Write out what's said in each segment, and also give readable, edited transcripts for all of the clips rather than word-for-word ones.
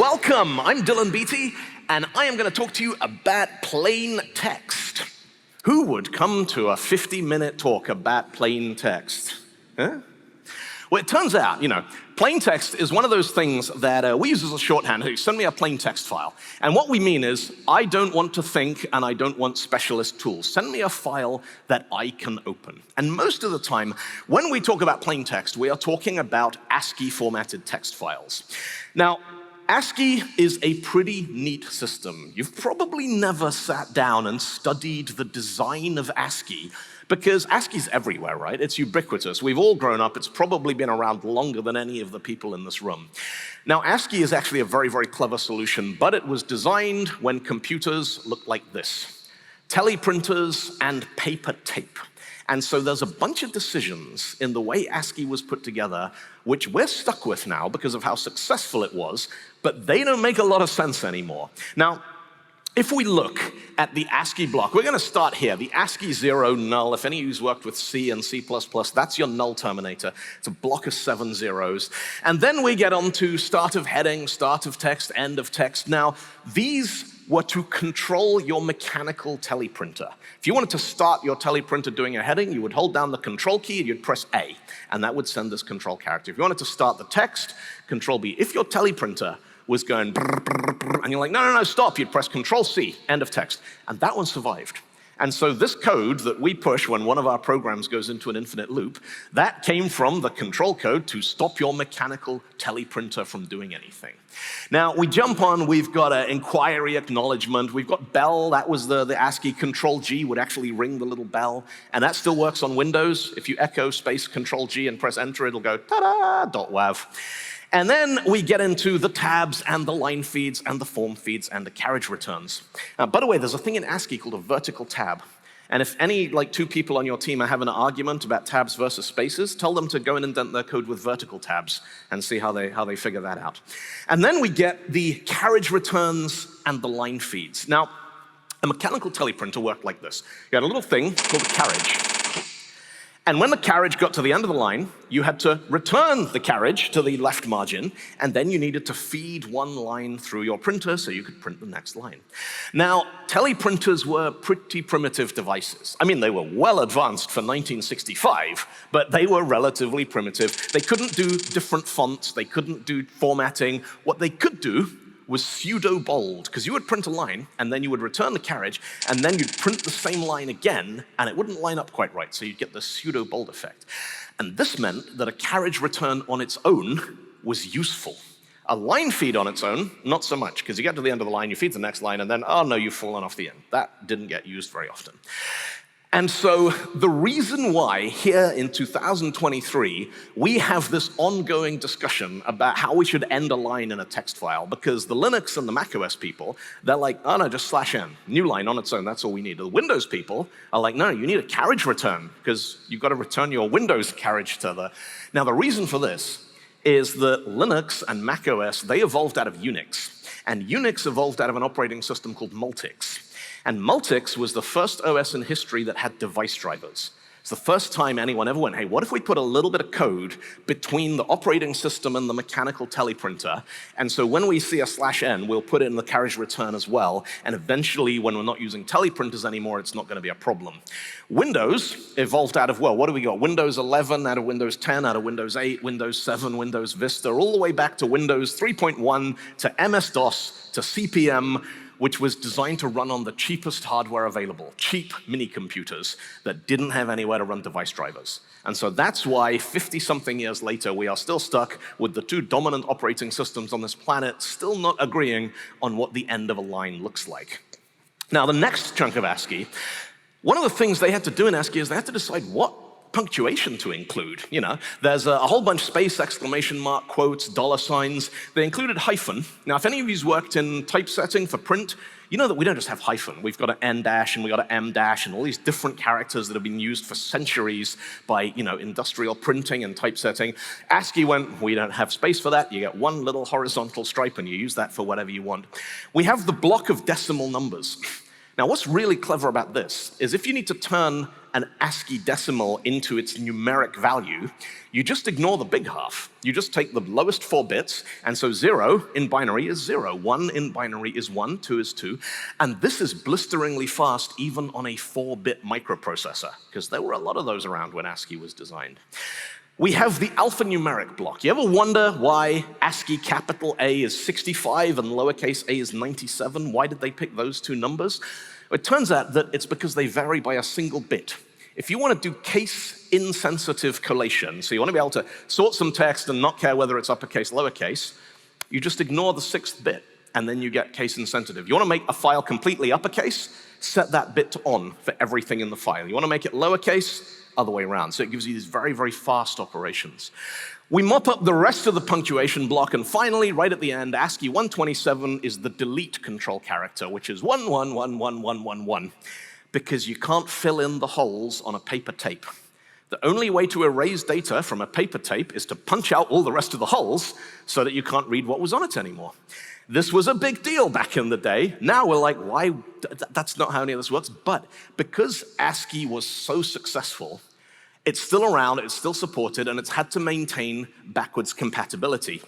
welcome. I'm Dylan Beattie, and I am going to talk to you about plain text. Who would come to a 50-minute talk about plain text? Huh? Well, it turns out, plain text is one of those things that we use as a shorthand. Hey, send me a plain text file. And what we mean is, I don't want to think and I don't want specialist tools. Send me a file that I can open. And most of the time, when we talk about plain text, we are talking about ASCII formatted text files. Now, ASCII is a pretty neat system. You've probably never sat down and studied the design of ASCII, because ASCII's everywhere, right? It's ubiquitous. We've all grown up. It's probably been around longer than any of the people in this room. Now, ASCII is actually a very, very clever solution, but it was designed when computers looked like this: teleprinters and paper tape. And so there's a bunch of decisions in the way ASCII was put together, which we're stuck with now because of how successful it was, but they don't make a lot of sense anymore. Now, if we look at the ASCII block, we're going to start here. The ASCII 0 null, if any of you's worked with C and C++, that's your null terminator. It's a block of 7 zeros. And then we get on to start of heading, start of text, end of text. Now, these were to control your mechanical teleprinter. If you wanted to start your teleprinter doing a heading, you would hold down the control key and you'd press A, and that would send this control character. If you wanted to start the text, control B. If your teleprinter was going brr, brr, brr, and you're like, no, stop, you'd press control C, end of text. And that one survived. And so this code that we push when one of our programs goes into an infinite loop, that came from the control code to stop your mechanical teleprinter from doing anything. Now, we jump on, we've got an inquiry acknowledgement, we've got bell, that was the ASCII, control G would actually ring the little bell, and that still works on Windows. If you echo space control G and press enter, it'll go ta-da, .wav. And then we get into the tabs and the line feeds and the form feeds and the carriage returns. By the way, there's a thing in ASCII called a vertical tab. And if any two people on your team are having an argument about tabs versus spaces, tell them to go and indent their code with vertical tabs and see how they figure that out. And then we get the carriage returns and the line feeds. Now, a mechanical teleprinter worked like this. You had a little thing called a carriage. And when the carriage got to the end of the line, you had to return the carriage to the left margin, and then you needed to feed one line through your printer so you could print the next line. Now, teleprinters were pretty primitive devices. I mean, they were well advanced for 1965, but they were relatively primitive. They couldn't do different fonts. They couldn't do formatting. What they could do was pseudo-bold, because you would print a line, and then you would return the carriage, and then you'd print the same line again, and it wouldn't line up quite right, so you'd get the pseudo-bold effect. And this meant that a carriage return on its own was useful. A line feed on its own, not so much, because you get to the end of the line, you feed the next line, and then, oh no, you've fallen off the end. That didn't get used very often. And so the reason why here in 2023 we have this ongoing discussion about how we should end a line in a text file, because the Linux and the macOS people, they're like, oh no, just /n, new line on its own, that's all we need. The Windows people are like, no, you need a carriage return, because you've got to return your Windows carriage to the... Now the reason for this is that Linux and macOS, they evolved out of Unix, and Unix evolved out of an operating system called Multics. And Multics was the first OS in history that had device drivers. It's the first time anyone ever went, hey, what if we put a little bit of code between the operating system and the mechanical teleprinter? And so when we see a /n, we'll put it in the carriage return as well. And eventually, when we're not using teleprinters anymore, it's not going to be a problem. Windows evolved out of, well, what do we got? Windows 11, out of Windows 10, out of Windows 8, Windows 7, Windows Vista, all the way back to Windows 3.1, to MS-DOS, to CP/M, which was designed to run on the cheapest hardware available, cheap mini computers that didn't have anywhere to run device drivers. And so that's why 50-something years later, we are still stuck with the two dominant operating systems on this planet, still not agreeing on what the end of a line looks like. Now, the next chunk of ASCII, one of the things they had to do in ASCII is they had to decide what punctuation to include. There's a whole bunch of space, exclamation mark, quotes, dollar signs. They included hyphen. Now, if any of you's worked in typesetting for print, you know that we don't just have hyphen. We've got an N dash and we've got an M dash and all these different characters that have been used for centuries by, industrial printing and typesetting. ASCII went, we don't have space for that. You get one little horizontal stripe and you use that for whatever you want. We have the block of decimal numbers. Now, what's really clever about this is if you need to turn an ASCII decimal into its numeric value, you just ignore the big half. You just take the lowest 4 bits, and so 0 in binary is 0, 1 in binary is 1, 2 is 2, and this is blisteringly fast even on a 4-bit microprocessor, because there were a lot of those around when ASCII was designed. We have the alphanumeric block. You ever wonder why ASCII capital A is 65 and lowercase a is 97? Why did they pick those 2 numbers? It turns out that it's because they vary by a single bit. If you want to do case-insensitive collation, so you want to be able to sort some text and not care whether it's uppercase, lowercase, you just ignore the 6th bit, and then you get case-insensitive. You want to make a file completely uppercase, set that bit to on for everything in the file. You want to make it lowercase, other way around. So it gives you these very, very fast operations. We mop up the rest of the punctuation block, and finally, right at the end, ASCII 127 is the delete control character, which is 111111, because you can't fill in the holes on a paper tape. The only way to erase data from a paper tape is to punch out all the rest of the holes so that you can't read what was on it anymore. This was a big deal back in the day. Now we're like, why? That's not how any of this works. But because ASCII was so successful, it's still around, it's still supported, and it's had to maintain backwards compatibility.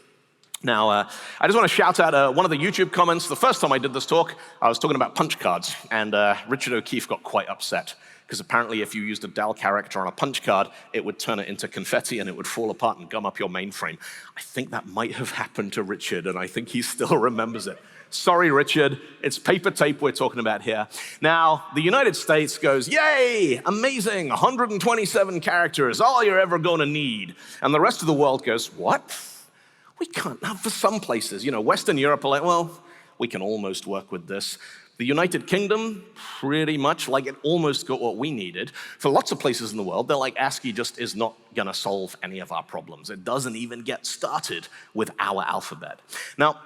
Now, I just want to shout out one of the YouTube comments. The first time I did this talk, I was talking about punch cards, and Richard O'Keefe got quite upset, because apparently if you used a DAL character on a punch card, it would turn it into confetti and it would fall apart and gum up your mainframe. I think that might have happened to Richard, and I think he still remembers it. Sorry, Richard, it's paper tape we're talking about here. Now, the United States goes, yay, amazing, 127 characters, all you're ever going to need. And the rest of the world goes, what? We can't. Now, for some places, Western Europe are like, well, we can almost work with this. The United Kingdom, pretty much, like it almost got what we needed. For lots of places in the world, they're like, ASCII just is not gonna solve any of our problems. It doesn't even get started with our alphabet. Now,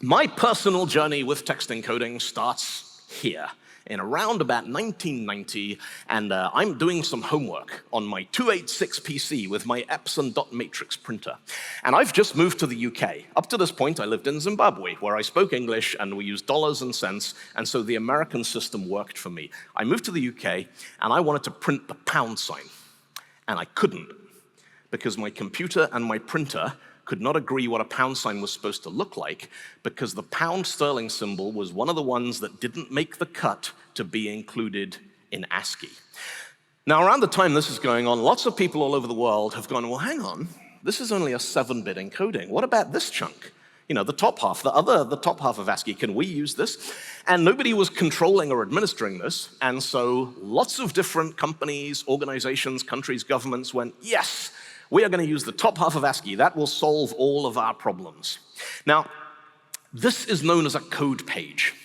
my personal journey with text encoding starts here, in around about 1990, and I'm doing some homework on my 286 PC with my Epson dot matrix printer. And I've just moved to the UK. Up to this point, I lived in Zimbabwe, where I spoke English and we used dollars and cents, and so the American system worked for me. I moved to the UK, and I wanted to print the pound sign, and I couldn't, because my computer and my printer could not agree what a pound sign was supposed to look like, because the pound sterling symbol was one of the ones that didn't make the cut to be included in ASCII. Now, around the time this is going on, lots of people all over the world have gone, well, hang on, this is only a 7-bit encoding. What about this chunk? The top half, the top half of ASCII, can we use this? And nobody was controlling or administering this, and so lots of different companies, organizations, countries, governments went, yes, we are going to use the top half of ASCII. That will solve all of our problems. Now, this is known as a code page.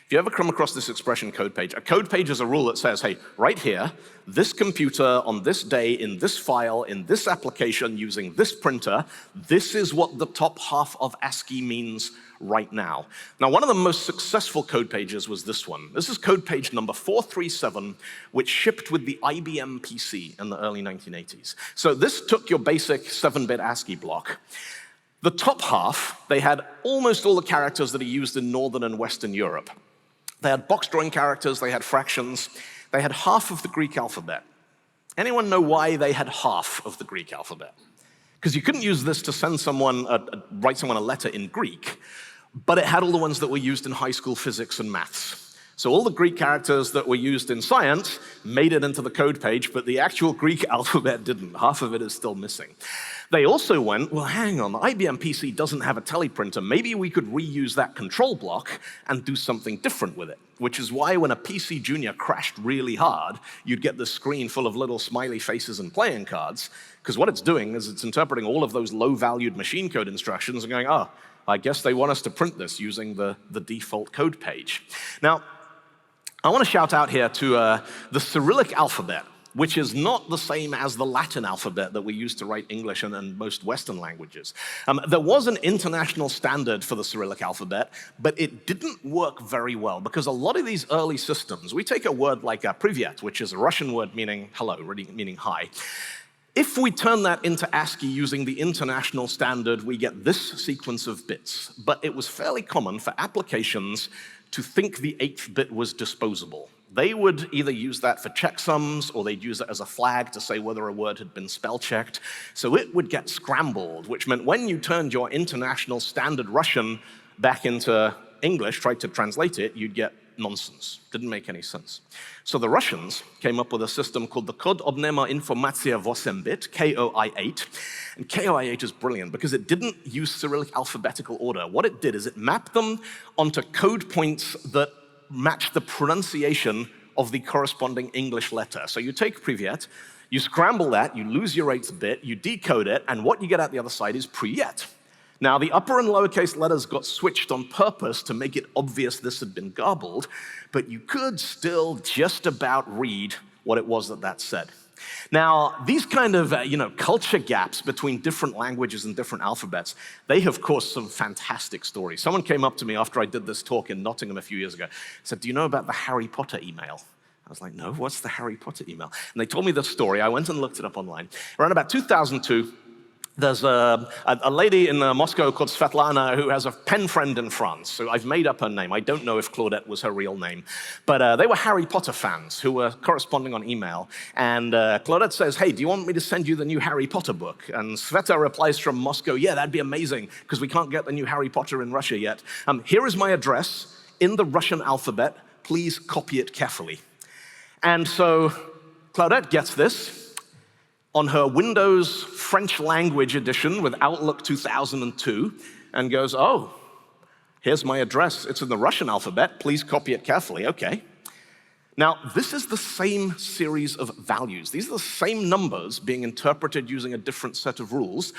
If you ever come across this expression, code page, a code page is a rule that says, hey, right here, this computer on this day, in this file, in this application, using this printer, this is what the top half of ASCII means right now. Now, one of the most successful code pages was this one. This is code page number 437, which shipped with the IBM PC in the early 1980s. So this took your basic 7-bit ASCII block. The top half, they had almost all the characters that are used in Northern and Western Europe. They had box drawing characters, they had fractions, they had half of the Greek alphabet. Anyone know why they had half of the Greek alphabet? Because you couldn't use this to send someone, write someone a letter in Greek, but it had all the ones that were used in high school physics and maths. So all the Greek characters that were used in science made it into the code page, but the actual Greek alphabet didn't. Half of it is still missing. They also went, well, hang on, the IBM PC doesn't have a teleprinter. Maybe we could reuse that control block and do something different with it, which is why when a PC Junior crashed really hard, you'd get this screen full of little smiley faces and playing cards, because what it's doing is it's interpreting all of those low-valued machine code instructions and going, oh, I guess they want us to print this using the default code page. Now, I want to shout out here to the Cyrillic alphabet, which is not the same as the Latin alphabet that we use to write English and most Western languages. There was an international standard for the Cyrillic alphabet, but it didn't work very well, because a lot of these early systems, we take a word like privyet, which is a Russian word meaning hello, meaning hi. If we turn that into ASCII using the international standard, we get this sequence of bits. But it was fairly common for applications to think the 8th bit was disposable. They would either use that for checksums, or they'd use it as a flag to say whether a word had been spell-checked. So it would get scrambled, which meant when you turned your international standard Russian back into English, tried to translate it, you'd get nonsense. Didn't make any sense. So the Russians came up with a system called the Kod Obnema Informatia 8-bit, KOI8. And KOI8 is brilliant because it didn't use Cyrillic alphabetical order. What it did is it mapped them onto code points that match the pronunciation of the corresponding English letter. So you take Privyet, you scramble that, you lose your 8th bit, you decode it, and what you get out the other side is Priyet. Now, the upper and lowercase letters got switched on purpose to make it obvious this had been garbled, but you could still just about read what it was that said. Now, these kind of culture gaps between different languages and different alphabets, they have caused some fantastic stories. Someone came up to me after I did this talk in Nottingham a few years ago, said, "Do you know about the Harry Potter email?" I was like, "No, what's the Harry Potter email?" And they told me the story. I went and looked it up online. Around about 2002, there's a lady in Moscow called Svetlana who has a pen friend in France. So I've made up her name. I don't know if Claudette was her real name. But they were Harry Potter fans who were corresponding on email. And Claudette says, "Hey, do you want me to send you the new Harry Potter book?" And Sveta replies from Moscow, "Yeah, that'd be amazing, because we can't get the new Harry Potter in Russia yet. Here is my address in the Russian alphabet. Please copy it carefully." And so Claudette gets this on her Windows French language edition with Outlook 2002 and goes, "Oh, here's my address. It's in the Russian alphabet. Please copy it carefully." Okay. Now, this is the same series of values. These are the same numbers being interpreted using a different set of rules.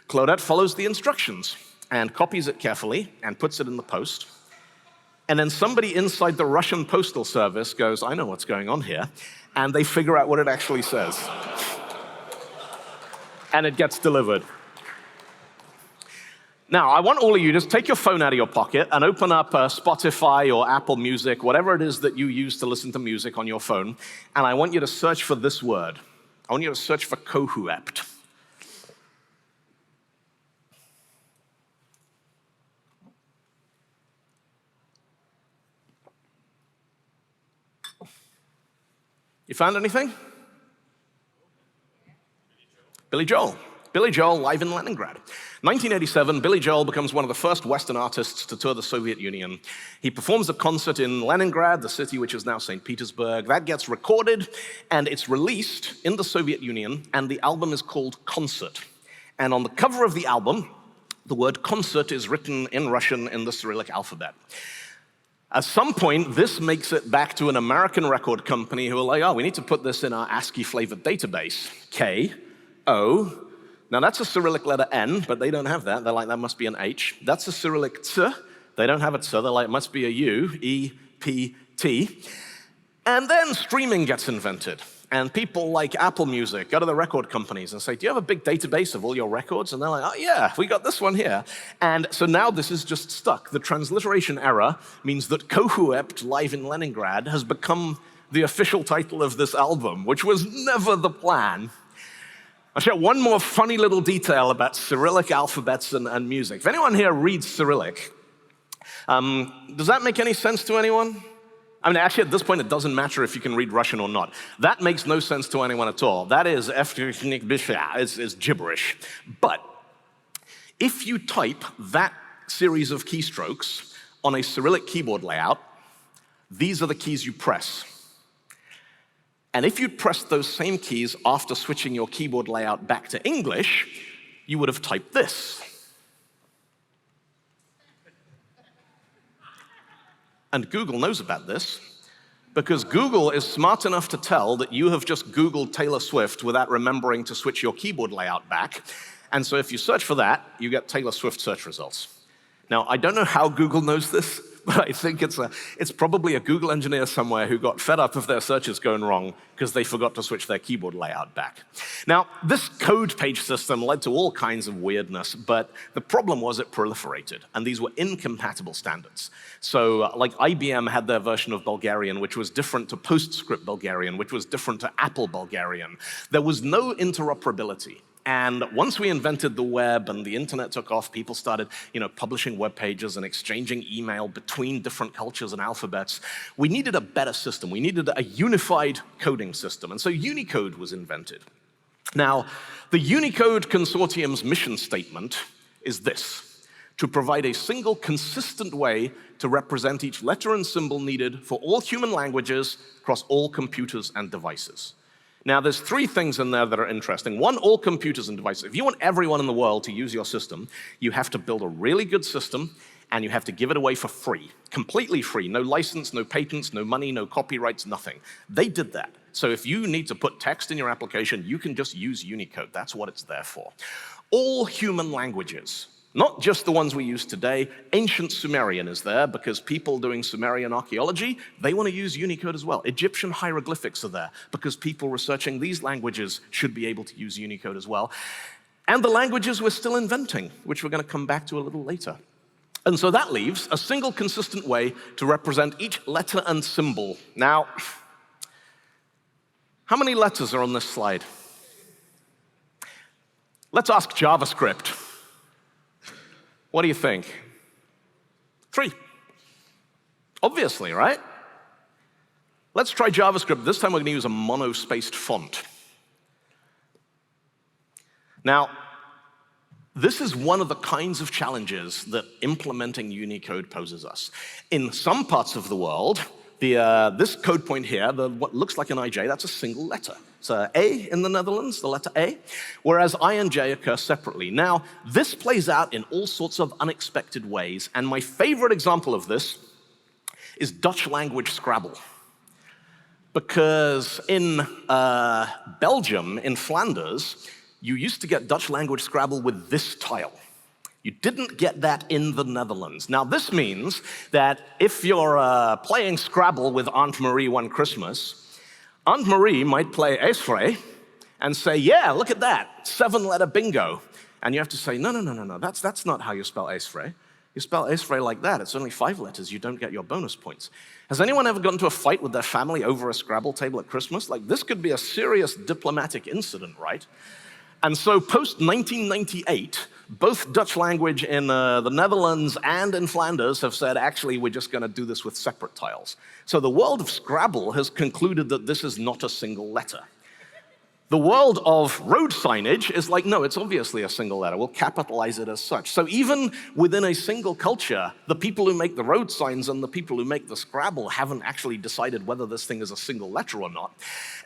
Claudette follows the instructions and copies it carefully and puts it in the post. And then somebody inside the Russian postal service goes, "I know what's going on here," and they figure out what it actually says. And it gets delivered. Now, I want all of you to just take your phone out of your pocket and open up Spotify or Apple Music, whatever it is that you use to listen to music on your phone, and I want you to search for this word. I want you to search for kohuept. You found anything? Billy Joel. Billy Joel live in Leningrad. 1987, Billy Joel becomes one of the first Western artists to tour the Soviet Union. He performs a concert in Leningrad, the city which is now St. Petersburg. That gets recorded, and it's released in the Soviet Union, and the album is called Concert. And on the cover of the album, the word concert is written in Russian in the Cyrillic alphabet. At some point, this makes it back to an American record company who are like, "Oh, we need to put this in our ASCII-flavored database. K-O. Now, that's a Cyrillic letter N, but they don't have that. They're like, that must be an H. That's a Cyrillic T. They don't have a T. They're like, it must be a U, E-P-T. And then streaming gets invented. And people like Apple Music go to the record companies and say, "Do you have a big database of all your records?" And they're like, "Oh, yeah, we got this one here." And so now this is just stuck. The transliteration error means that Kohuept Live in Leningrad has become the official title of this album, which was never the plan. I'll share one more funny little detail about Cyrillic alphabets and music. If anyone here reads Cyrillic, does that make any sense to anyone? I mean, actually, at this point, it doesn't matter if you can read Russian or not. That makes no sense to anyone at all. That is gibberish. But if you type that series of keystrokes on a Cyrillic keyboard layout, these are the keys you press. And if you'd pressed those same keys after switching your keyboard layout back to English, you would have typed this. And Google knows about this, because Google is smart enough to tell that you have just Googled Taylor Swift without remembering to switch your keyboard layout back. And so if you search for that, you get Taylor Swift search results. Now, I don't know how Google knows this, but I think it's probably a Google engineer somewhere who got fed up of their searches going wrong because they forgot to switch their keyboard layout back. Now, this code page system led to all kinds of weirdness, but the problem was it proliferated, and these were incompatible standards. So, like IBM had their version of Bulgarian, which was different to PostScript Bulgarian, which was different to Apple Bulgarian. There was no interoperability. And once we invented the web and the internet took off, people started, publishing web pages and exchanging email between different cultures and alphabets. We needed a better system. We needed a unified coding system. And so Unicode was invented. Now, the Unicode Consortium's mission statement is this: to provide a single, consistent way to represent each letter and symbol needed for all human languages across all computers and devices. Now, there's three things in there that are interesting. One, all computers and devices. If you want everyone in the world to use your system, you have to build a really good system, and you have to give it away for free, completely free. No license, no patents, no money, no copyrights, nothing. They did that. So if you need to put text in your application, you can just use Unicode. That's what it's there for. All human languages. Not just the ones we use today. Ancient Sumerian is there because people doing Sumerian archaeology, they want to use Unicode as well. Egyptian hieroglyphics are there because people researching these languages should be able to use Unicode as well. And the languages we're still inventing, which we're going to come back to a little later. And so that leaves a single consistent way to represent each letter and symbol. Now, how many letters are on this slide? Let's ask JavaScript. What do you think? 3. Obviously, right? Let's try JavaScript. This time we're going to use a monospaced font. Now, this is one of the kinds of challenges that implementing Unicode poses us. In some parts of the world, this code point here, what looks like an IJ, that's a single letter. It's A in the Netherlands, the letter A, whereas I and J occur separately. Now, this plays out in all sorts of unexpected ways, and my favorite example of this is Dutch language Scrabble. Because in Belgium, in Flanders, you used to get Dutch language Scrabble with this tile. You didn't get that in the Netherlands. Now, this means that if you're playing Scrabble with Aunt Marie one Christmas, Aunt Marie might play ASCII and say, yeah, look at that, 7-letter bingo. And you have to say, no, that's not how you spell ASCII. You spell ASCII like that. It's only 5 letters. You don't get your bonus points. Has anyone ever gotten into a fight with their family over a Scrabble table at Christmas? Like, this could be a serious diplomatic incident, right? And so post-1998, both Dutch language in the Netherlands and in Flanders have said, actually, we're just going to do this with separate tiles. So the world of Scrabble has concluded that this is not a single letter. The world of road signage is like, no, it's obviously a single letter. We'll capitalize it as such. So even within a single culture, the people who make the road signs and the people who make the Scrabble haven't actually decided whether this thing is a single letter or not.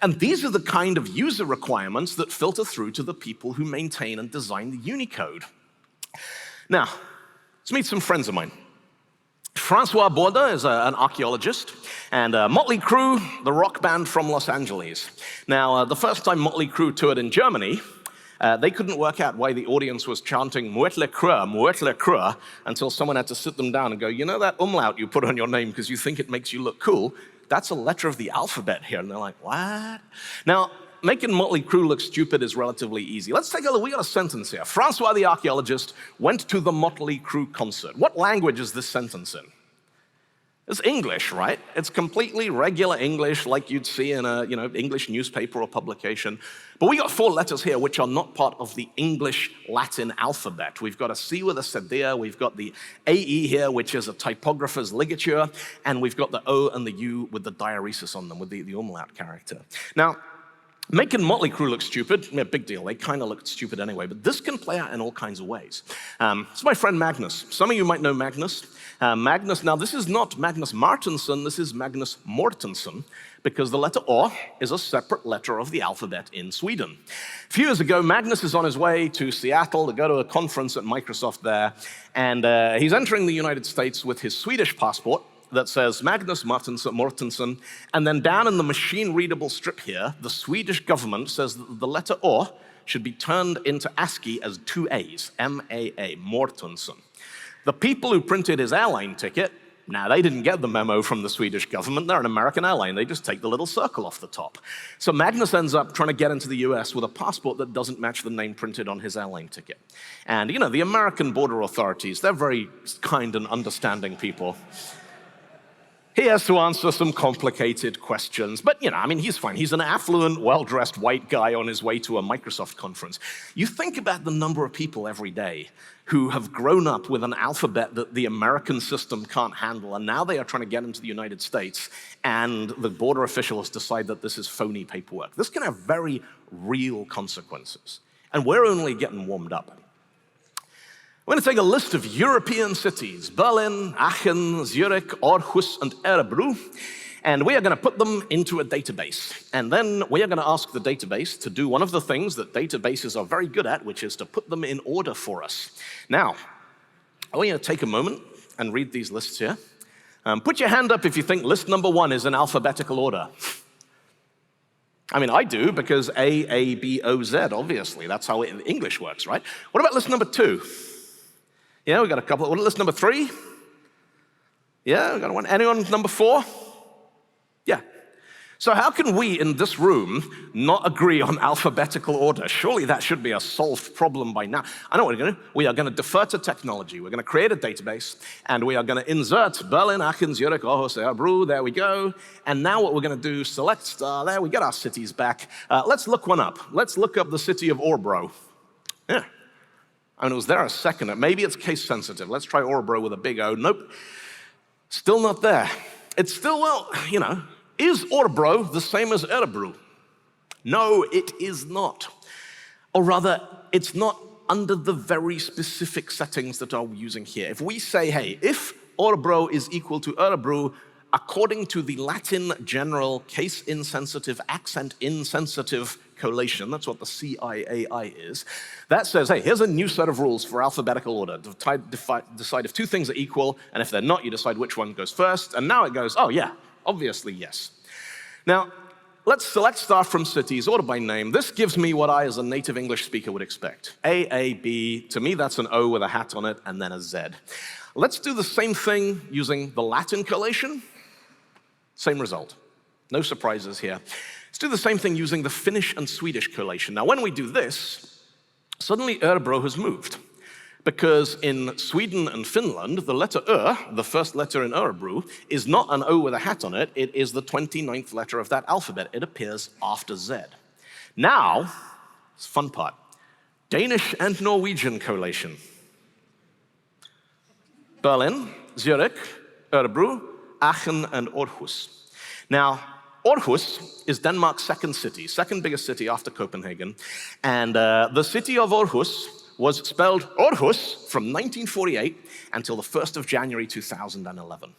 And these are the kind of user requirements that filter through to the people who maintain and design the Unicode. Now, let's meet some friends of mine. Francois Borda is an archaeologist, and Motley Crue, the rock band from Los Angeles. Now, the first time Motley Crue toured in Germany, they couldn't work out why the audience was chanting Moetle Crue, until someone had to sit them down and go, you know that umlaut you put on your name because you think it makes you look cool? That's a letter of the alphabet here. And they're like, what? Now, making Motley Crue look stupid is relatively easy. Let's take a look. We got a sentence here. Francois the archaeologist went to the Motley Crue concert. What language is this sentence in? It's English, right? It's completely regular English like you'd see in a English newspaper or publication. But we got 4 letters here which are not part of the English Latin alphabet. We've got a C with a cedilla, we've got the AE here, which is a typographer's ligature, and we've got the O and the U with the diaeresis on them, with the umlaut character. Now, making Motley Crue look stupid, yeah, big deal. They kind of looked stupid anyway, but this can play out in all kinds of ways. This is my friend Magnus. Some of you might know Magnus. Magnus, now this is not Magnus Martinsson, this is Magnus Mortensen, because the letter O is a separate letter of the alphabet in Sweden. A few years ago, Magnus is on his way to Seattle to go to a conference at Microsoft there, and he's entering the United States with his Swedish passport that says Magnus Mortensen, and then down in the machine-readable strip here, the Swedish government says that the letter O should be turned into ASCII as 2 A's, M-A-A, Mortensen. The people who printed his airline ticket, now they didn't get the memo from the Swedish government. They're an American airline. They just take the little circle off the top. So Magnus ends up trying to get into the US with a passport that doesn't match the name printed on his airline ticket. And the American border authorities, they're very kind and understanding people. He has to answer some complicated questions. But, I mean, he's fine. He's an affluent, well-dressed white guy on his way to a Microsoft conference. You think about the number of people every day who have grown up with an alphabet that the American system can't handle, and now they are trying to get into the United States, and the border officials decide that this is phony paperwork. This can have very real consequences, and we're only getting warmed up. We're going to take a list of European cities, Berlin, Aachen, Zurich, Aarhus, and Örebro, and we are going to put them into a database. And then we are going to ask the database to do one of the things that databases are very good at, which is to put them in order for us. Now, I want you to take a moment and read these lists here. Put your hand up if you think list number 1 is in alphabetical order. I mean, I do, because A, B, O, Z, obviously. That's how English works, right? What about list number 2? Yeah, we got a couple. What about list number 3? Yeah, we got one. Anyone number 4? Yeah. So how can we in this room not agree on alphabetical order? Surely that should be a solved problem by now. I know what we're going to do. We are going to defer to technology. We're going to create a database, and we are going to insert Berlin, Aachen, Zurich, Aarhus, Örebro. There we go. And now what we're going to do, select star. There, we get our cities back. Let's look one up. Let's look up the city of Örebro. Yeah. I mean, it was there a second. Maybe it's case sensitive. Let's try Örebro with a big O. Nope. Still not there. It's still, well, is Örebro the same as Örebro? No, it is not. Or rather, it's not under the very specific settings that I'm using here. If we say, hey, if Örebro is equal to Örebro, according to the Latin general case-insensitive, accent-insensitive collation, that's what the CIAI is, that says, hey, here's a new set of rules for alphabetical order. Decide if 2 things are equal, and if they're not, you decide which one goes first. And now it goes, oh yeah, obviously yes. Now, let's select star from cities, order by name. This gives me what I, as a native English speaker, would expect. A, B, to me that's an O with a hat on it, and then a Z. Let's do the same thing using the Latin collation. Same result. No surprises here. Let's do the same thing using the Finnish and Swedish collation. Now, when we do this, suddenly Örebro has moved. Because in Sweden and Finland, the letter Ö, the first letter in Örebro, is not an O with a hat on it. It is the 29th letter of that alphabet. It appears after Z. Now, it's the fun part. Danish and Norwegian collation. Berlin, Zurich, Örebro, Aachen, and Aarhus. Now, Aarhus is Denmark's second biggest city after Copenhagen. And the city of Aarhus was spelled Aarhus from 1948 until the 1st of January 2011.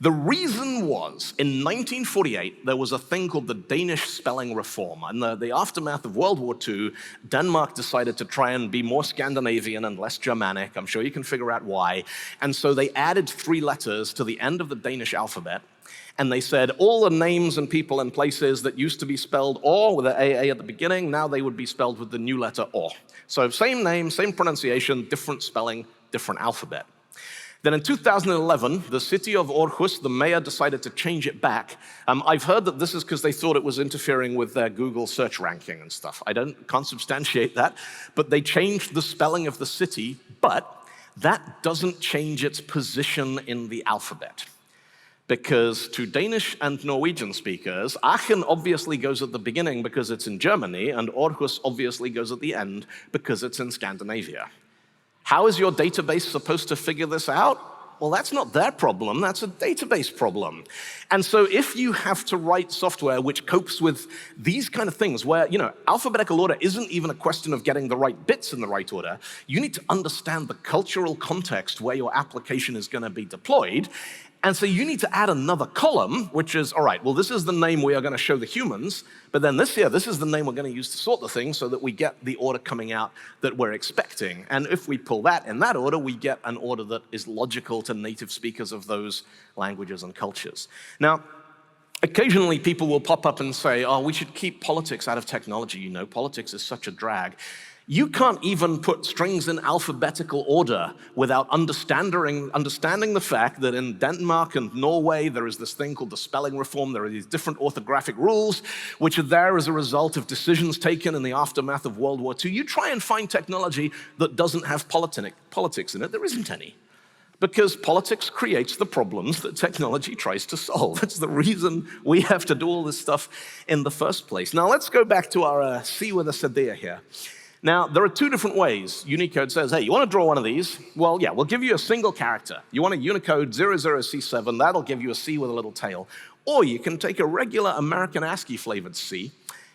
The reason was, in 1948, there was a thing called the Danish spelling reform. In the aftermath of World War II, Denmark decided to try and be more Scandinavian and less Germanic. I'm sure you can figure out why. And so they added 3 letters to the end of the Danish alphabet. And they said all the names and people and places that used to be spelled or with an AA at the beginning, now they would be spelled with the new letter or. So same name, same pronunciation, different spelling, different alphabet. Then in 2011, the city of Aarhus, the mayor decided to change it back. I've heard that this is because they thought it was interfering with their Google search ranking and stuff. I can't substantiate that, but they changed the spelling of the city, but that doesn't change its position in the alphabet. Because to Danish and Norwegian speakers, Aachen obviously goes at the beginning because it's in Germany, and Aarhus obviously goes at the end because it's in Scandinavia. How is your database supposed to figure this out? Well, that's not their problem, that's a database problem. And so if you have to write software which copes with these kind of things where, alphabetical order isn't even a question of getting the right bits in the right order, you need to understand the cultural context where your application is going to be deployed. And so you need to add another column, which is, all right, well, this is the name we are going to show the humans, but then this is the name we're going to use to sort the thing so that we get the order coming out that we're expecting. And if we pull that in that order, we get an order that is logical to native speakers of those languages and cultures. Now, occasionally people will pop up and say, oh, we should keep politics out of technology, politics is such a drag. You can't even put strings in alphabetical order without understanding the fact that in Denmark and Norway, there is this thing called the spelling reform. There are these different orthographic rules, which are there as a result of decisions taken in the aftermath of World War II. You try and find technology that doesn't have politics in it. There isn't any. Because politics creates the problems that technology tries to solve. That's the reason we have to do all this stuff in the first place. Now let's go back to our C with a cedilla here. Now, there are two different ways. Unicode says, hey, you want to draw one of these? Well, yeah, we'll give you a single character. You want a Unicode 00C7, that'll give you a C with a little tail. Or you can take a regular American ASCII flavored C,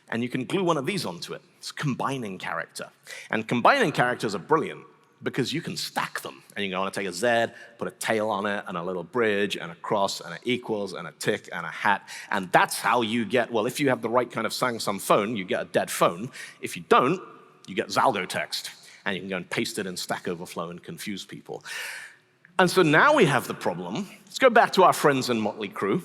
and you can glue one of these onto it. It's a combining character. And combining characters are brilliant, because you can stack them. And you want to take a Z, put a tail on it, and a little bridge, and a cross, and an equals, and a tick, and a hat. And that's how you get, well, if you have the right kind of Samsung phone, you get a dead phone. If you don't, you get Zalgo text. And you can go and paste it in Stack Overflow and confuse people. And so now we have the problem. Let's go back to our friends in Motley Crue.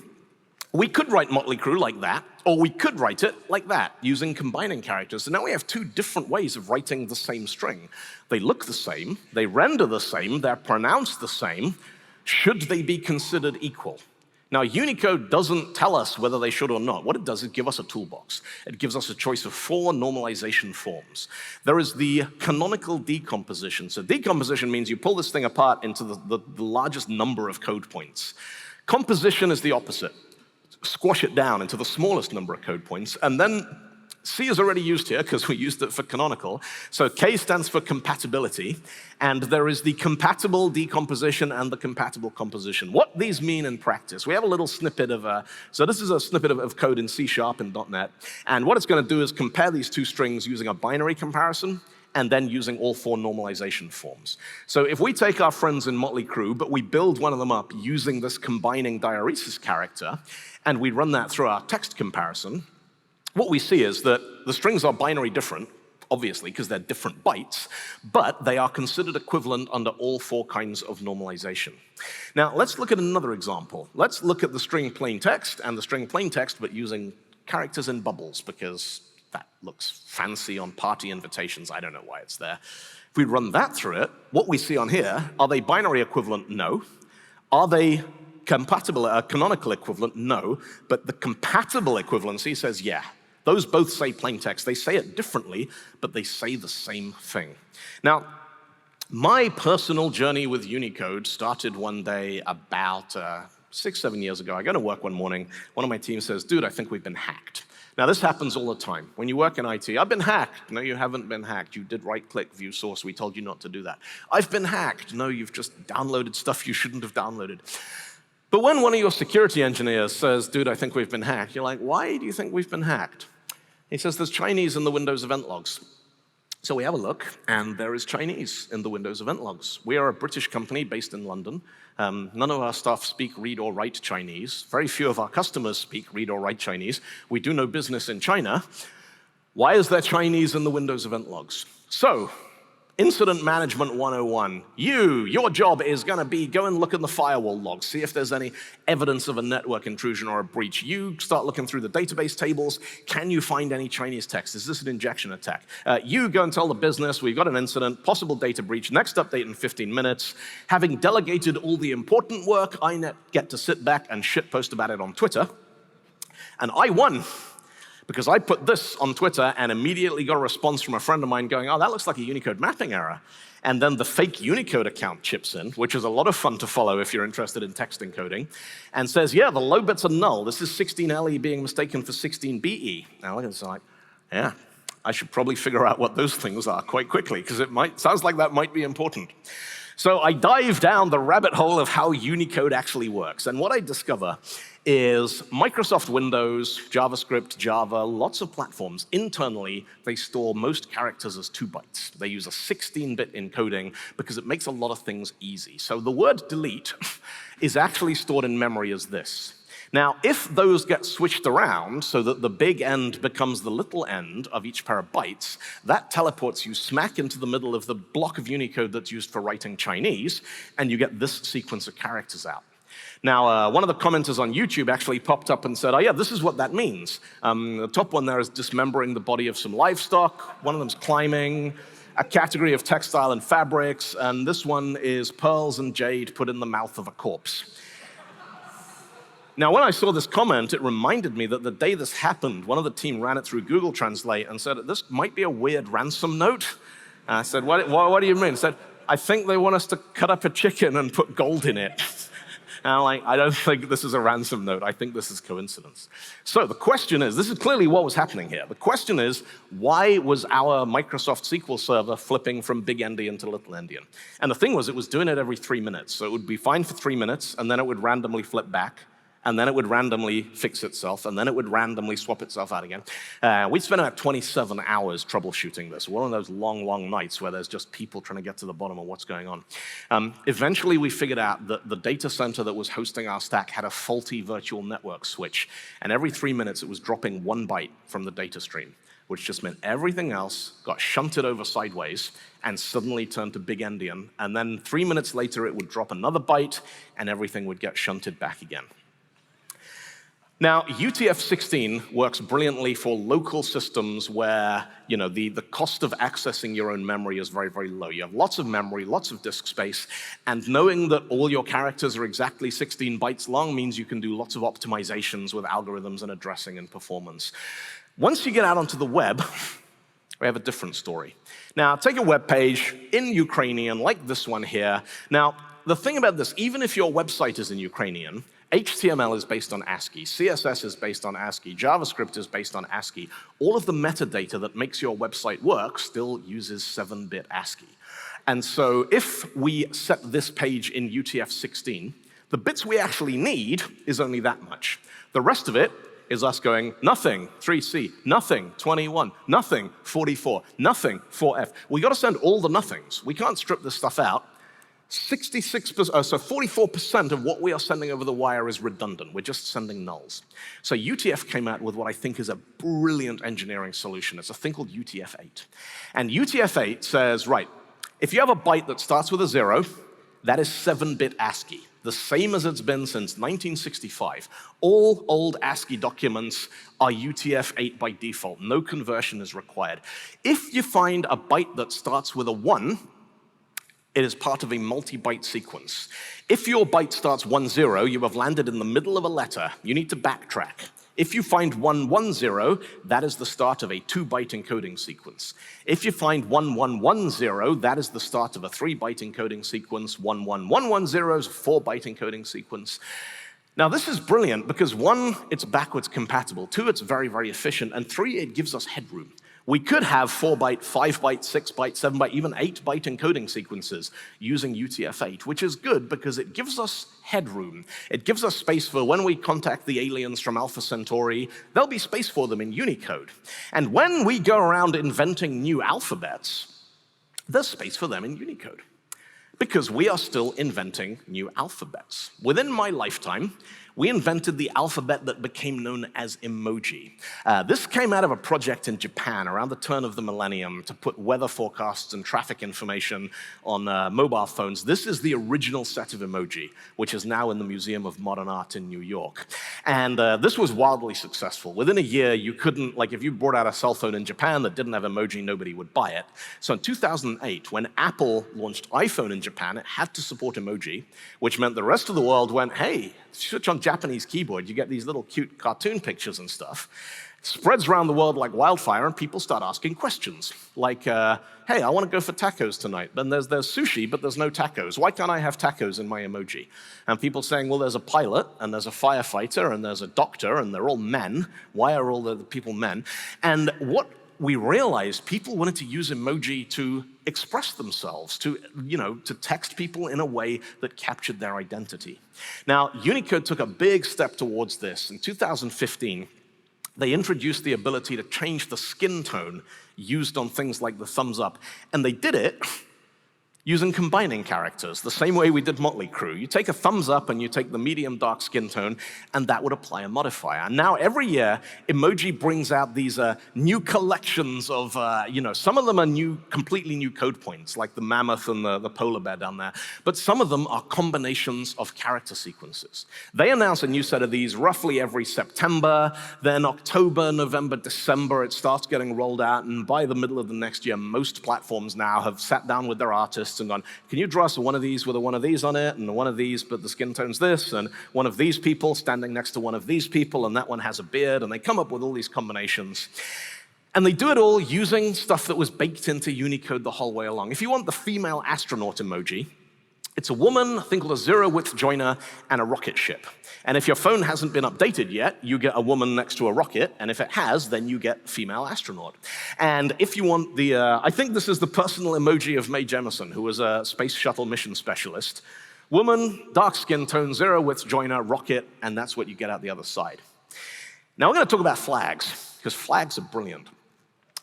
We could write Motley Crue like that, or we could write it like that, using combining characters. So now we have two different ways of writing the same string. They look the same, they render the same, they're pronounced the same. Should they be considered equal? Now, Unicode doesn't tell us whether they should or not. What it does is give us a toolbox. It gives us a choice of 4 normalization forms. There is the canonical decomposition. So decomposition means you pull this thing apart into the largest number of code points. Composition is the opposite. Squash it down into the smallest number of code points, and then C is already used here because we used it for canonical. So K stands for compatibility, and there is the compatible decomposition and the compatible composition. What these mean in practice, we have a little snippet of, so this is a snippet of code in C# and .NET, and what it's going to do is compare these two strings using a binary comparison, and then using all 4 normalization forms. So if we take our friends in Motley Crue, but we build one of them up using this combining diaresis character, and we run that through our text comparison, what we see is that the strings are binary different, obviously, because they're different bytes, but they are considered equivalent under all 4 kinds of normalization. Now, let's look at another example. Let's look at the string plain text and the string plain text, but using characters in bubbles, because that looks fancy on party invitations. I don't know why it's there. If we run that through it, what we see on here, are they binary equivalent? No. Are they compatible, canonical equivalent? No. But the compatible equivalency says yeah. Those both say plain text. They say it differently, but they say the same thing. Now, my personal journey with Unicode started one day about 6, 7 years ago. I go to work one morning. One of my team says, dude, I think we've been hacked. Now, this happens all the time. When you work in IT, I've been hacked. No, you haven't been hacked. You did right-click, view source. We told you not to do that. I've been hacked. No, you've just downloaded stuff you shouldn't have downloaded. But when one of your security engineers says, dude, I think we've been hacked, you're like, why do you think we've been hacked? He says, there's Chinese in the Windows event logs. So we have a look, and there is Chinese in the Windows event logs. We are a British company based in London. None of our staff speak, read, or write Chinese. Very few of our customers speak, read, or write Chinese. We do no business in China. Why is there Chinese in the Windows event logs? So, Incident Management 101. Your job is going to be go and look in the firewall logs, see if there's any evidence of a network intrusion or a breach. You start looking through the database tables. Can you find any Chinese text? Is this an injection attack? You go and tell the business, we've got an incident, possible data breach, next update in 15 minutes. Having delegated all the important work, I get to sit back and shitpost about it on Twitter. And I won. Because I put this on Twitter and immediately got a response from a friend of mine going, oh, that looks like a Unicode mapping error. And then the fake Unicode account chips in, which is a lot of fun to follow if you're interested in text encoding, and says, yeah, the low bits are null. This is 16LE being mistaken for 16BE. Now look at this, like, yeah, I should probably figure out what those things are quite quickly, because sounds like that might be important. So I dive down the rabbit hole of how Unicode actually works. And what I discover is Microsoft Windows, JavaScript, Java, lots of platforms. Internally, they store most characters as 2 bytes. They use a 16-bit encoding because it makes a lot of things easy. So the word delete is actually stored in memory as this. Now, if those get switched around so that the big end becomes the little end of each pair of bytes, that teleports you smack into the middle of the block of Unicode that's used for writing Chinese, and you get this sequence of characters out. Now, one of the commenters on YouTube actually popped up and said, oh yeah, this is what that means. The top one there is dismembering the body of some livestock. One of them's climbing. A category of textile and fabrics. And this one is pearls and jade put in the mouth of a corpse. Now, when I saw this comment, it reminded me that the day this happened, one of the team ran it through Google Translate and said, this might be a weird ransom note. And I said, what do you mean? He said, I think they want us to cut up a chicken and put gold in it. And I'm like, I don't think this is a ransom note. I think this is coincidence. So the question is, this is clearly what was happening here. The question is, why was our Microsoft SQL server flipping from big endian to little endian? And the thing was, it was doing it every 3 minutes. So it would be fine for 3 minutes, and then it would randomly flip back, and then it would randomly fix itself, and then it would randomly swap itself out again. We spent about 27 hours troubleshooting this, one of those long, long nights where there's just people trying to get to the bottom of what's going on. Eventually, we figured out that the data center that was hosting our stack had a faulty virtual network switch, and every 3 minutes, it was dropping 1 byte from the data stream, which just meant everything else got shunted over sideways and suddenly turned to big endian, and then 3 minutes later, it would drop another byte, and everything would get shunted back again. Now, UTF-16 works brilliantly for local systems where the cost of accessing your own memory is very, very low. You have lots of memory, lots of disk space, and knowing that all your characters are exactly 16 bytes long means you can do lots of optimizations with algorithms and addressing and performance. Once you get out onto the web, we have a different story. Now, take a web page in Ukrainian, like this one here. Now, the thing about this, even if your website is in Ukrainian, HTML is based on ASCII, CSS is based on ASCII, JavaScript is based on ASCII. All of the metadata that makes your website work still uses 7-bit ASCII. And so if we set this page in UTF-16, the bits we actually need is only that much. The rest of it is us going, nothing, 3C, nothing, 21, nothing, 44, nothing, 4F. We got to send all the nothings. We can't strip this stuff out. 44% of what we are sending over the wire is redundant. We're just sending nulls. So UTF came out with what I think is a brilliant engineering solution. It's a thing called UTF-8. And UTF-8 says, right, if you have a byte that starts with a 0, that is 7-bit ASCII, the same as it's been since 1965. All old ASCII documents are UTF-8 by default. No conversion is required. If you find a byte that starts with a 1, it is part of a multi-byte sequence. If your byte starts 10, you have landed in the middle of a letter. You need to backtrack. If you find 110, that is the start of a 2-byte encoding sequence. If you find 1110, that is the start of a 3-byte encoding sequence. 11110 is a 4-byte encoding sequence. Now, this is brilliant because 1, it's backwards compatible. 2, it's very, very efficient. And 3, it gives us headroom. We could have 4-byte, 5-byte, 6-byte, 7-byte, even 8-byte encoding sequences using UTF-8, which is good because it gives us headroom. It gives us space for when we contact the aliens from Alpha Centauri, there'll be space for them in Unicode. And when we go around inventing new alphabets, there's space for them in Unicode. Because we are still inventing new alphabets. Within my lifetime, we invented the alphabet that became known as Emoji. This came out of a project in Japan around the turn of the millennium to put weather forecasts and traffic information on mobile phones. This is the original set of Emoji, which is now in the Museum of Modern Art in New York. And this was wildly successful. Within a year, you couldn't, like if you brought out a cell phone in Japan that didn't have Emoji, nobody would buy it. So in 2008, when Apple launched iPhone in Japan, it had to support Emoji, which meant the rest of the world went, hey, switch on Japanese keyboard, you get these little cute cartoon pictures and stuff. It spreads around the world like wildfire, and people start asking questions. Like, hey, I want to go for tacos tonight. Then there's sushi, but there's no tacos. Why can't I have tacos in my emoji? And people saying, well, there's a pilot, and there's a firefighter, and there's a doctor, and they're all men. Why are all the people men? And what we realized, people wanted to use emoji to express themselves, to text people in a way that captured their identity. Now, Unicode took a big step towards this. In 2015, they introduced the ability to change the skin tone used on things like the thumbs up, and they did it using combining characters, the same way we did Motley Crue. You take a thumbs up and you take the medium dark skin tone, and that would apply a modifier. And now every year, Emoji brings out these new collections of, some of them are completely new code points, like the mammoth and the polar bear down there, but some of them are combinations of character sequences. They announce a new set of these roughly every September, then October, November, December, it starts getting rolled out, and by the middle of the next year, most platforms now have sat down with their artists and gone, can you draw us one of these with a one of these on it, and one of these, but the skin tone's this, and one of these people standing next to one of these people, and that one has a beard, and they come up with all these combinations. And they do it all using stuff that was baked into Unicode the whole way along. If you want the female astronaut emoji, it's a woman, think of a zero-width joiner, and a rocket ship. And if your phone hasn't been updated yet, you get a woman next to a rocket, and if it has, then you get female astronaut. And if you want the, I think this is the personal emoji of Mae Jemison, who was a space shuttle mission specialist. Woman, dark skin tone, zero-width joiner, rocket, and that's what you get out the other side. Now we're going to talk about flags, because flags are brilliant.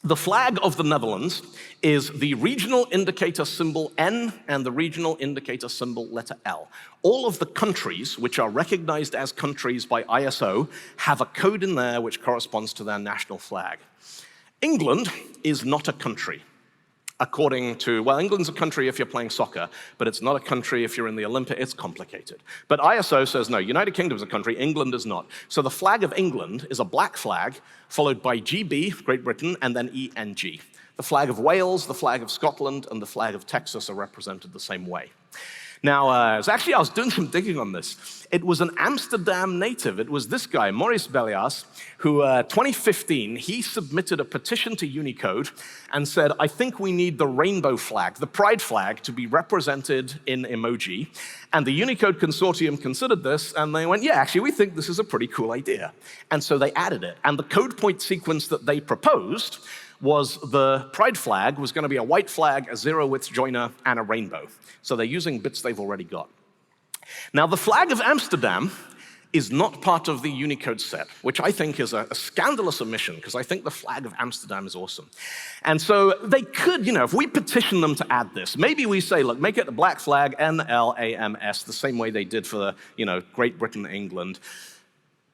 The flag of the Netherlands is the regional indicator symbol N and the regional indicator symbol letter L. All of the countries which are recognized as countries by ISO have a code in there which corresponds to their national flag. England is not a country. According to, well, England's a country if you're playing soccer, but it's not a country if you're in the Olympics. It's complicated. But ISO says, no, United Kingdom is a country, England is not. So the flag of England is a black flag, followed by GB, Great Britain, and then ENG. The flag of Wales, the flag of Scotland, and the flag of Texas are represented the same way. Now, I was doing some digging on this. It was an Amsterdam native. It was this guy, Maurice Bellias, who, 2015, he submitted a petition to Unicode and said, I think we need the rainbow flag, the pride flag, to be represented in emoji. And the Unicode consortium considered this, and they went, yeah, actually, we think this is a pretty cool idea. And so they added it. And the code point sequence that they proposed was the pride flag was going to be a white flag, a zero-width joiner, and a rainbow. So they're using bits they've already got. Now, the flag of Amsterdam is not part of the Unicode set, which I think is a scandalous omission, because I think the flag of Amsterdam is awesome. And so they could, if we petition them to add this, maybe we say, look, make it a black flag, NLAMS, the same way they did for, Great Britain, England.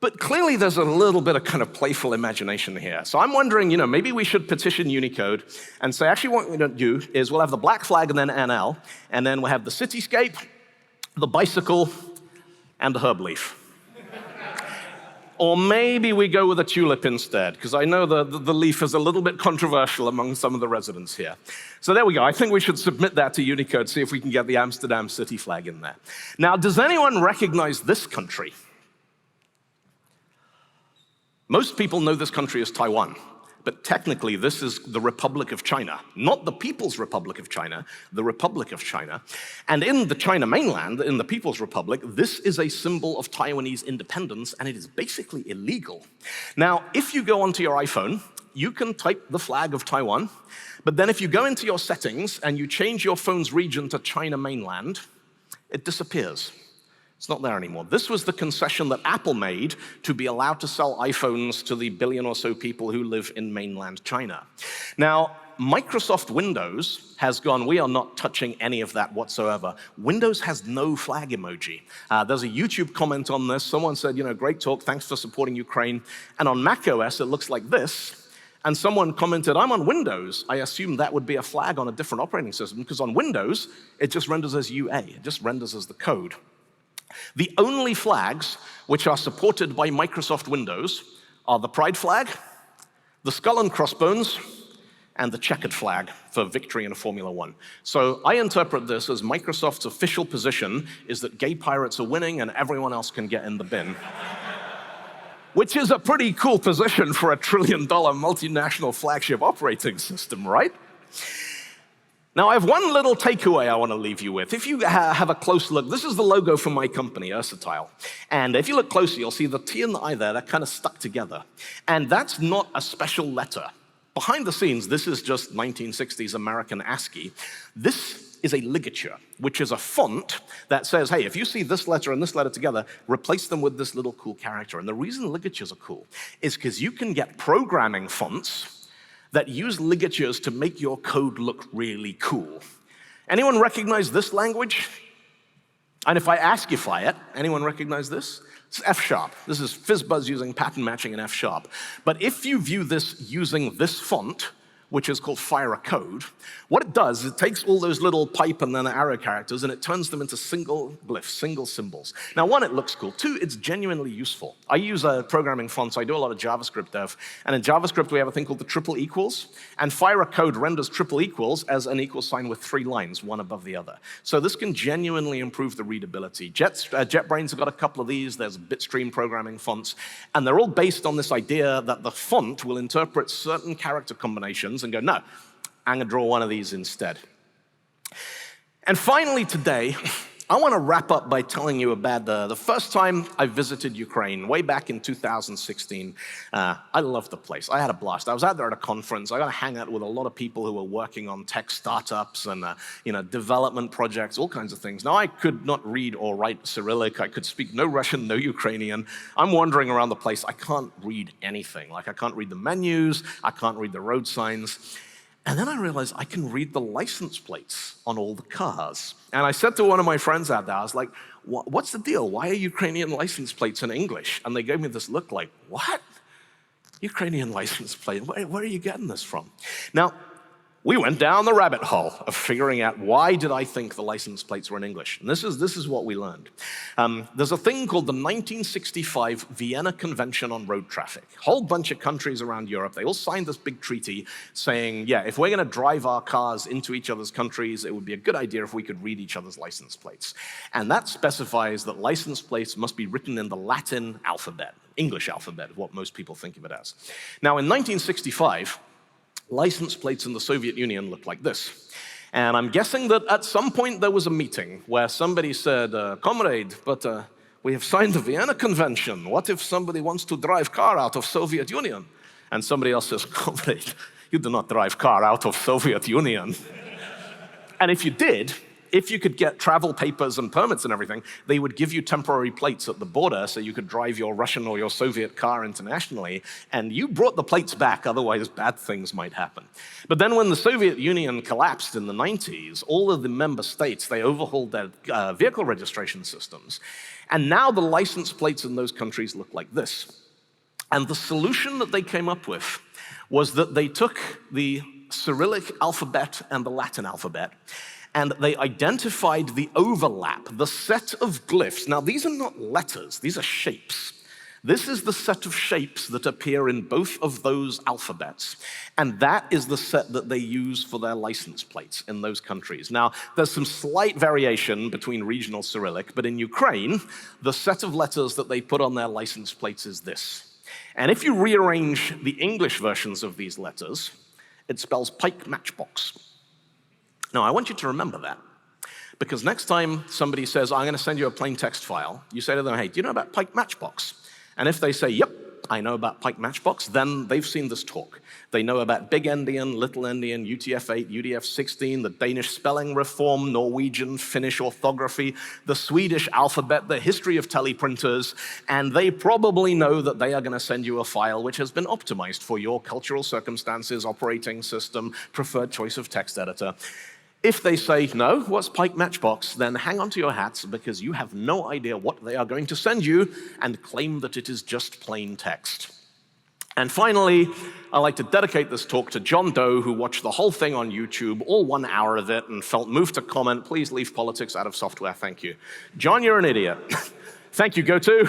But clearly there's a little bit of kind of playful imagination here. So I'm wondering, maybe we should petition Unicode and say, actually what we're going to do is we'll have the black flag and then NL, and then we'll have the cityscape, the bicycle, and the herb leaf. Or maybe we go with a tulip instead, because I know the leaf is a little bit controversial among some of the residents here. So there we go. I think we should submit that to Unicode, see if we can get the Amsterdam city flag in there. Now, does anyone recognize this country? Most people know this country as Taiwan, but technically this is the Republic of China, not the People's Republic of China, the Republic of China. And in the China mainland, in the People's Republic, this is a symbol of Taiwanese independence, and it is basically illegal. Now, if you go onto your iPhone, you can type the flag of Taiwan, but then if you go into your settings and you change your phone's region to China mainland, it disappears. It's not there anymore. This was the concession that Apple made to be allowed to sell iPhones to the billion or so people who live in mainland China. Now, Microsoft Windows has gone, we are not touching any of that whatsoever. Windows has no flag emoji. There's a YouTube comment on this. Someone said, great talk, thanks for supporting Ukraine. And on macOS, it looks like this. And someone commented, I'm on Windows. I assume that would be a flag on a different operating system, because on Windows, it just renders as UA. It just renders as the code. The only flags which are supported by Microsoft Windows are the pride flag, the skull and crossbones, and the checkered flag for victory in a Formula One. So I interpret this as Microsoft's official position is that gay pirates are winning and everyone else can get in the bin. Which is a pretty cool position for a $1 trillion multinational flagship operating system, right? Now, I have one little takeaway I want to leave you with. If you have a close look, this is the logo for my company, ASCII. And if you look closely, you'll see the T and the I there, they're kind of stuck together. And that's not a special letter. Behind the scenes, this is just 1960s American ASCII. This is a ligature, which is a font that says, hey, if you see this letter and this letter together, replace them with this little cool character. And the reason ligatures are cool is because you can get programming fonts that use ligatures to make your code look really cool. Anyone recognize this language? And if I ASCII-fy it, anyone recognize this? It's F#. This is FizzBuzz using pattern matching in F#. But if you view this using this font, which is called fire a code. What it does is it takes all those little pipe and then arrow characters and it turns them into single glyphs, single symbols. Now, one, it looks cool. Two, it's genuinely useful. I use programming fonts. I do a lot of JavaScript dev. And in JavaScript, we have a thing called the triple equals. And fire a code renders triple equals as an equal sign with 3 lines, one above the other. So this can genuinely improve the readability. JetBrains have got a couple of these. There's Bitstream programming fonts. And they're all based on this idea that the font will interpret certain character combinations and go, no, I'm going to draw one of these instead. And finally today, I want to wrap up by telling you about the first time I visited Ukraine, way back in 2016. I loved the place. I had a blast. I was out there at a conference. I got to hang out with a lot of people who were working on tech startups and development projects, all kinds of things. Now, I could not read or write Cyrillic. I could speak no Russian, no Ukrainian. I'm wandering around the place. I can't read anything. Like, I can't read the menus. I can't read the road signs. And then I realized I can read the license plates on all the cars. And I said to one of my friends out there, I was like, what's the deal? Why are Ukrainian license plates in English? And they gave me this look like, what? Ukrainian license plate? Where are you getting this from? Now, we went down the rabbit hole of figuring out why did I think the license plates were in English. And this is what we learned. There's a thing called the 1965 Vienna Convention on Road Traffic. A whole bunch of countries around Europe, they all signed this big treaty saying, yeah, if we're going to drive our cars into each other's countries, it would be a good idea if we could read each other's license plates. And that specifies that license plates must be written in the Latin alphabet, English alphabet, what most people think of it as. Now, in 1965, license plates in the Soviet Union looked like this. And I'm guessing that at some point there was a meeting where somebody said, comrade, but we have signed the Vienna Convention. What if somebody wants to drive car out of Soviet Union? And somebody else says, comrade, you do not drive car out of Soviet Union. And if you did, if you could get travel papers and permits and everything, they would give you temporary plates at the border so you could drive your Russian or your Soviet car internationally, and you brought the plates back, otherwise bad things might happen. But then when the Soviet Union collapsed in the 90s, all of the member states, they overhauled their vehicle registration systems, and now the license plates in those countries look like this. And the solution that they came up with was that they took the Cyrillic alphabet and the Latin alphabet, and they identified the overlap, the set of glyphs. Now, these are not letters, these are shapes. This is the set of shapes that appear in both of those alphabets, and that is the set that they use for their license plates in those countries. Now, there's some slight variation between regional Cyrillic, but in Ukraine, the set of letters that they put on their license plates is this. And if you rearrange the English versions of these letters, it spells Pike Matchbox. Now, I want you to remember that, because next time somebody says, I'm going to send you a plain text file, you say to them, hey, do you know about Pike Matchbox? And if they say, yep, I know about Pike Matchbox, then they've seen this talk. They know about Big Endian, Little Endian, UTF-8, UTF-16, the Danish spelling reform, Norwegian, Finnish orthography, the Swedish alphabet, the history of teleprinters, and they probably know that they are going to send you a file which has been optimized for your cultural circumstances, operating system, preferred choice of text editor. If they say, no, what's Pike Matchbox, then hang on to your hats because you have no idea what they are going to send you and claim that it is just plain text. And finally, I'd like to dedicate this talk to John Doe, who watched the whole thing on YouTube, all 1 hour of it, and felt moved to comment, please leave politics out of software, thank you. John, you're an idiot. Thank you, GOTO.